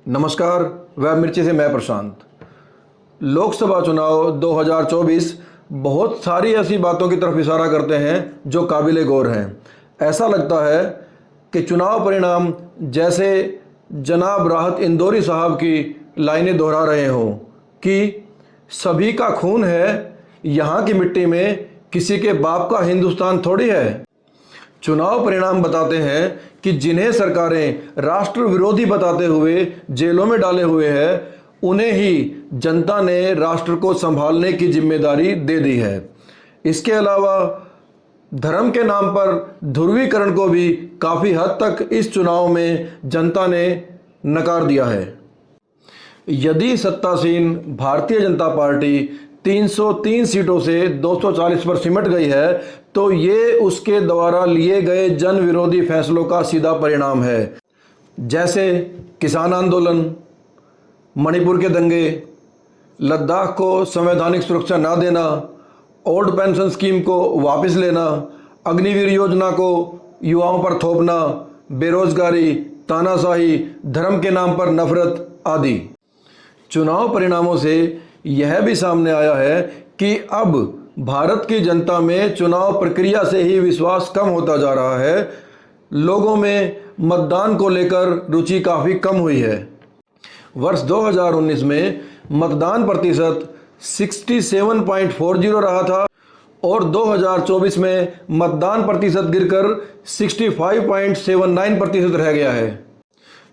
नमस्कार, वेब मिर्ची से मैं प्रशांत। लोकसभा चुनाव 2024 बहुत सारी ऐसी बातों की तरफ इशारा करते हैं जो काबिले गौर हैं। ऐसा लगता है कि चुनाव परिणाम जैसे जनाब राहत इंदौरी साहब की लाइनें दोहरा रहे हों कि सभी का खून है, यहाँ की मिट्टी में किसी के बाप का हिंदुस्तान थोड़ी है। चुनाव परिणाम बताते हैं कि जिन्हें सरकारें राष्ट्र विरोधी बताते हुए जेलों में डाले हुए हैं, उन्हें ही जनता ने राष्ट्र को संभालने की जिम्मेदारी दे दी है। इसके अलावा धर्म के नाम पर ध्रुवीकरण को भी काफ़ी हद तक इस चुनाव में जनता ने नकार दिया है। यदि सत्तासीन भारतीय जनता पार्टी 303 सीटों से 240 पर सिमट गई है, तो ये उसके द्वारा लिए गए जन विरोधी फैसलों का सीधा परिणाम है, जैसे किसान आंदोलन, मणिपुर के दंगे, लद्दाख को संवैधानिक सुरक्षा ना देना, ओल्ड पेंशन स्कीम को वापस लेना, अग्निवीर योजना को युवाओं पर थोपना, बेरोजगारी, तानाशाही, धर्म के नाम पर नफरत आदि। चुनाव परिणामों से यह भी सामने आया है कि अब भारत की जनता में चुनाव प्रक्रिया से ही विश्वास कम होता जा रहा है। लोगों में मतदान को लेकर रुचि काफ़ी कम हुई है। वर्ष 2019 में मतदान प्रतिशत 67.40 रहा था और 2024 में मतदान प्रतिशत गिरकर 65.79% रह गया है।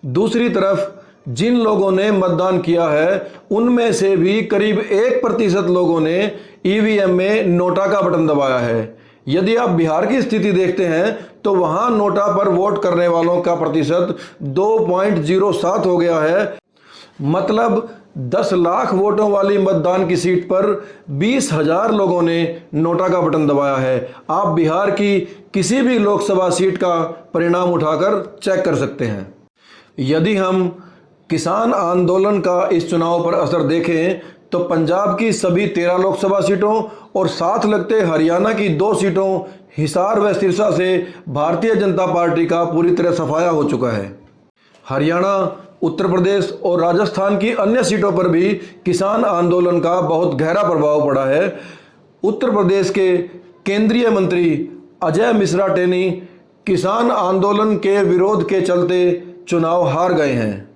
दूसरी तरफ जिन लोगों ने मतदान किया है, उनमें से भी करीब 1% लोगों ने ईवीएम में नोटा का बटन दबाया है। यदि आप बिहार की स्थिति देखते हैं तो वहां नोटा पर वोट करने वालों का प्रतिशत 2.07 हो गया है। मतलब 10 लाख वोटों वाली मतदान की सीट पर 20,000 लोगों ने नोटा का बटन दबाया है। आप बिहार की किसी भी लोकसभा सीट का परिणाम उठाकर चेक कर सकते हैं। यदि हम किसान आंदोलन का इस चुनाव पर असर देखें तो पंजाब की सभी 13 लोकसभा सीटों और साथ लगते हरियाणा की 2 सीटों हिसार व सिरसा से भारतीय जनता पार्टी का पूरी तरह सफाया हो चुका है। हरियाणा, उत्तर प्रदेश और राजस्थान की अन्य सीटों पर भी किसान आंदोलन का बहुत गहरा प्रभाव पड़ा है। उत्तर प्रदेश के केंद्रीय मंत्री अजय मिश्रा टेनी किसान आंदोलन के विरोध के चलते चुनाव हार गए हैं।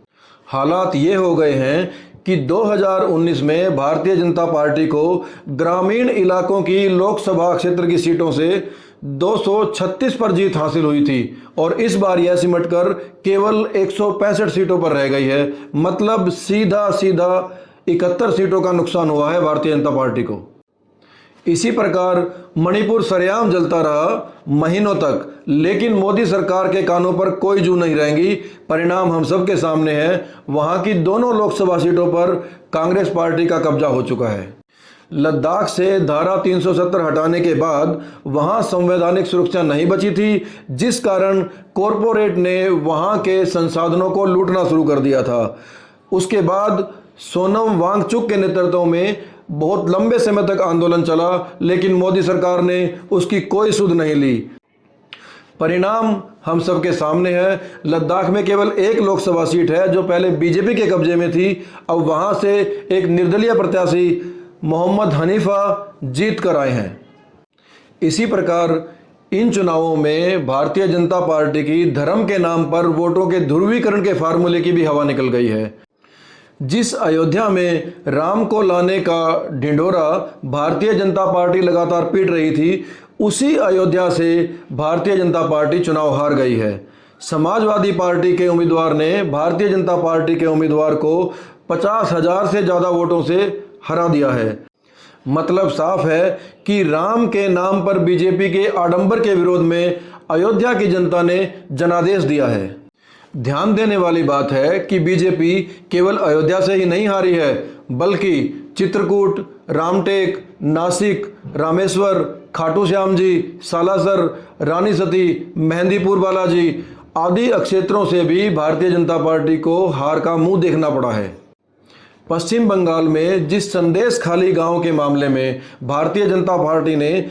हालात ये हो गए हैं कि 2019 में भारतीय जनता पार्टी को ग्रामीण इलाकों की लोकसभा क्षेत्र की सीटों से 236 पर जीत हासिल हुई थी और इस बार यह सिमटकर केवल 165 सीटों पर रह गई है। मतलब सीधा 71 सीटों का नुकसान हुआ है भारतीय जनता पार्टी को। इसी प्रकार मणिपुर सरेआम जलता रहा महीनों तक, लेकिन मोदी सरकार के कानों पर कोई जू नहीं रहेंगी। परिणाम हम सबके सामने है। वहां की दोनों लोकसभा सीटों पर कांग्रेस पार्टी का कब्जा हो चुका है। लद्दाख से धारा 370 हटाने के बाद वहां संवैधानिक सुरक्षा नहीं बची थी, जिस कारण कॉरपोरेट ने वहां के संसाधनों को लूटना शुरू कर दिया था। उसके बाद सोनम वांगचुक के नेतृत्व में बहुत लंबे समय तक आंदोलन चला, लेकिन मोदी सरकार ने उसकी कोई सुध नहीं ली। परिणाम हम सबके सामने है। लद्दाख में केवल 1 लोकसभा सीट है जो पहले बीजेपी के कब्जे में थी। अब वहां से एक निर्दलीय प्रत्याशी मोहम्मद हनीफा जीत कर आए हैं। इसी प्रकार इन चुनावों में भारतीय जनता पार्टी की धर्म के नाम पर वोटों के ध्रुवीकरण के फार्मूले की भी हवा निकल गई है। जिस अयोध्या में राम को लाने का ढिंढोरा भारतीय जनता पार्टी लगातार पीट रही थी, उसी अयोध्या से भारतीय जनता पार्टी चुनाव हार गई है। समाजवादी पार्टी के उम्मीदवार ने भारतीय जनता पार्टी के उम्मीदवार को 50,000 से ज़्यादा वोटों से हरा दिया है। मतलब साफ है कि राम के नाम पर बीजेपी के आडंबर के विरोध में अयोध्या की जनता ने जनादेश दिया है। ध्यान देने वाली बात है कि बीजेपी केवल अयोध्या से ही नहीं हारी है, बल्कि चित्रकूट, रामटेक, नासिक, रामेश्वर, खाटू श्याम जी, सालासर, रानी सती, मेहंदीपुर बालाजी आदि क्षेत्रों से भी भारतीय जनता पार्टी को हार का मुंह देखना पड़ा है। पश्चिम बंगाल में जिस संदेश खाली गांव के मामले में भारतीय जनता पार्टी ने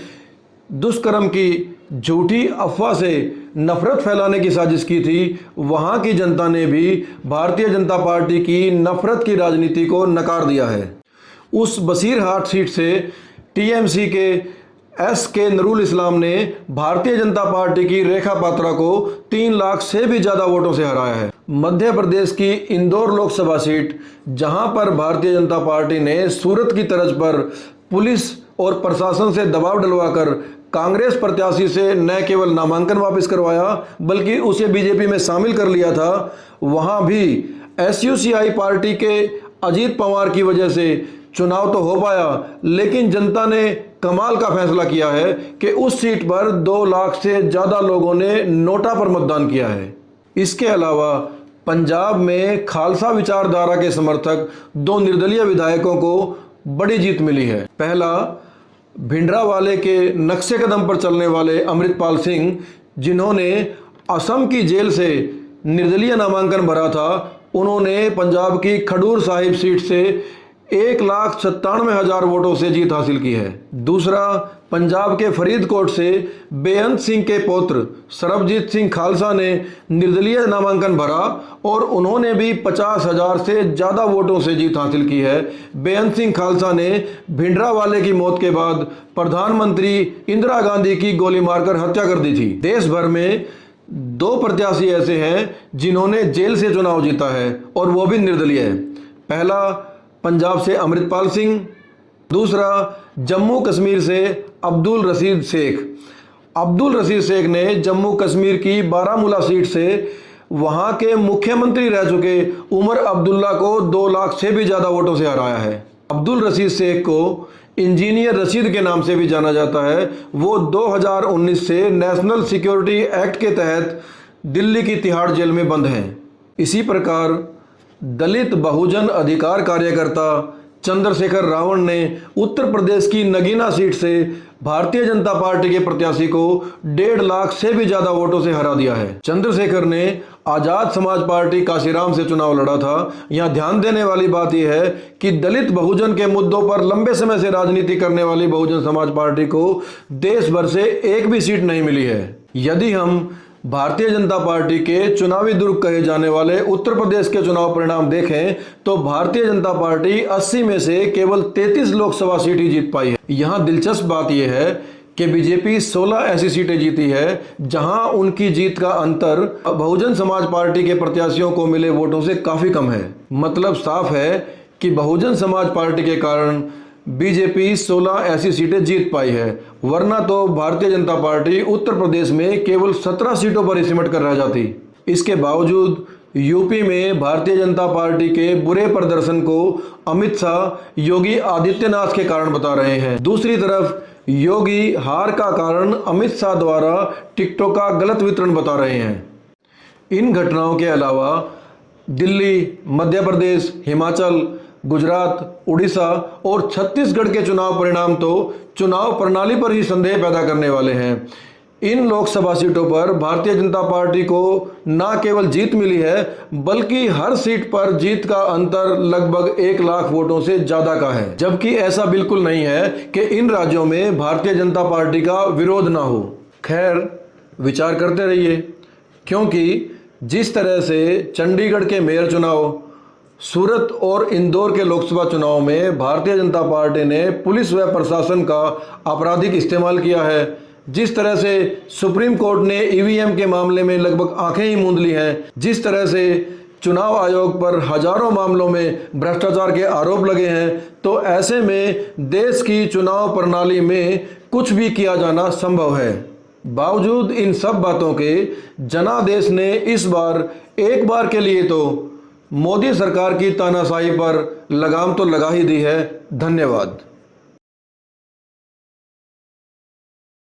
दुष्कर्म की झूठी अफवाह से नफरत फैलाने की साजिश की थी, वहां की जनता ने भी भारतीय जनता पार्टी की नफरत की राजनीति को नकार दिया है। उस बसीरहाट सीट से टीएमसी के के नूरुल इस्लाम ने भारतीय जनता पार्टी की रेखा पात्रा को 3 लाख से भी ज्यादा वोटों से हराया है। मध्य प्रदेश की इंदौर लोकसभा सीट, जहां पर भारतीय जनता पार्टी ने सूरत की तर्ज पर पुलिस और प्रशासन से दबाव डलवाकर कांग्रेस प्रत्याशी से न केवल नामांकन वापस करवाया बल्कि उसे बीजेपी में शामिल कर लिया था, वहां भी एसयूसीआई पार्टी के अजीत पवार की वजह से चुनाव तो हो पाया, लेकिन जनता ने कमाल का फैसला किया है कि उस सीट पर 2 लाख से ज्यादा लोगों ने नोटा पर मतदान किया है। इसके अलावा पंजाब में खालसा विचारधारा के समर्थक 2 निर्दलीय विधायकों को बड़ी जीत मिली है। पहला, भिंडरावाले के नक्शे कदम पर चलने वाले अमृतपाल सिंह, जिन्होंने असम की जेल से निर्दलीय नामांकन भरा था, उन्होंने पंजाब की खडूर साहिब सीट से 1,97,000 वोटों से जीत हासिल की है। दूसरा, पंजाब के फरीदकोट से बेअंत सिंह के पौत्र सरबजीत सिंह खालसा ने निर्दलीय नामांकन भरा और उन्होंने भी 50,000 से ज़्यादा वोटों से जीत हासिल की है। बेअंत सिंह खालसा ने भिंडरावाले की मौत के बाद प्रधानमंत्री इंदिरा गांधी की गोली मारकर हत्या कर दी थी। देश भर में 2 प्रत्याशी ऐसे हैं जिन्होंने जेल से चुनाव जीता है और वो भी निर्दलीय है। पहला, पंजाब से अमृतपाल सिंह, दूसरा जम्मू कश्मीर से अब्दुल रशीद शेख। अब्दुल रशीद शेख ने जम्मू कश्मीर की बारामूला सीट से वहां के मुख्यमंत्री रह चुके उमर अब्दुल्ला को 2 लाख से भी ज्यादा वोटों से हराया है। अब्दुल रशीद शेख को इंजीनियर रशीद के नाम से भी जाना जाता है। वो 2019 से नेशनल सिक्योरिटी एक्ट के तहत दिल्ली की तिहाड़ जेल में बंद हैं। इसी प्रकार दलित बहुजन अधिकार कार्यकर्ता चंद्रशेखर रावण ने उत्तर प्रदेश की नगीना सीट से भारतीय जनता पार्टी के प्रत्याशी को 1.5 लाख से भी ज्यादा वोटों से हरा दिया है। चंद्रशेखर ने आजाद समाज पार्टी काशीराम से चुनाव लड़ा था। यहां ध्यान देने वाली बात यह है कि दलित बहुजन के मुद्दों पर लंबे समय से राजनीति करने वाली बहुजन समाज पार्टी को देश भर से एक भी सीट नहीं मिली है। यदि हम भारतीय जनता पार्टी के चुनावी दुर्ग कहे जाने वाले उत्तर प्रदेश के चुनाव परिणाम देखें तो भारतीय जनता पार्टी 80 में से केवल 33 लोकसभा सीट ही जीत पाई है। यहां दिलचस्प बात यह है कि बीजेपी 16 ऐसी सीटें जीती है जहां उनकी जीत का अंतर बहुजन समाज पार्टी के प्रत्याशियों को मिले वोटों से काफी कम है। मतलब साफ है कि बहुजन समाज पार्टी के कारण बीजेपी 16 ऐसी सीटें जीत पाई है, वरना तो भारतीय जनता पार्टी उत्तर प्रदेश में केवल 17 सीटों पर ही सिमट कर रह जाती। इसके बावजूद यूपी में भारतीय जनता पार्टी के बुरे प्रदर्शन को अमित शाह योगी आदित्यनाथ के कारण बता रहे हैं। दूसरी तरफ योगी हार का कारण अमित शाह द्वारा टिकटों का गलत वितरण बता रहे हैं। इन घटनाओं के अलावा दिल्ली, मध्य प्रदेश, हिमाचल, गुजरात, उड़ीसा और छत्तीसगढ़ के चुनाव परिणाम तो चुनाव प्रणाली पर ही संदेह पैदा करने वाले हैं। इन लोकसभा सीटों पर भारतीय जनता पार्टी को न केवल जीत मिली है बल्कि हर सीट पर जीत का अंतर लगभग 1 लाख वोटों से ज्यादा का है, जबकि ऐसा बिल्कुल नहीं है कि इन राज्यों में भारतीय जनता पार्टी का विरोध ना हो। खैर, विचार करते रहिए, क्योंकि जिस तरह से चंडीगढ़ के मेयर चुनाव, सूरत और इंदौर के लोकसभा चुनाव में भारतीय जनता पार्टी ने पुलिस व प्रशासन का आपराधिक इस्तेमाल किया है, जिस तरह से सुप्रीम कोर्ट ने ईवीएम के मामले में लगभग आंखें ही मूंद ली हैं, जिस तरह से चुनाव आयोग पर हजारों मामलों में भ्रष्टाचार के आरोप लगे हैं, तो ऐसे में देश की चुनाव प्रणाली में कुछ भी किया जाना संभव है। बावजूद इन सब बातों के जनादेश ने इस बार एक बार के लिए तो मोदी सरकार की तानाशाही पर लगाम तो लगा ही दी है। धन्यवाद।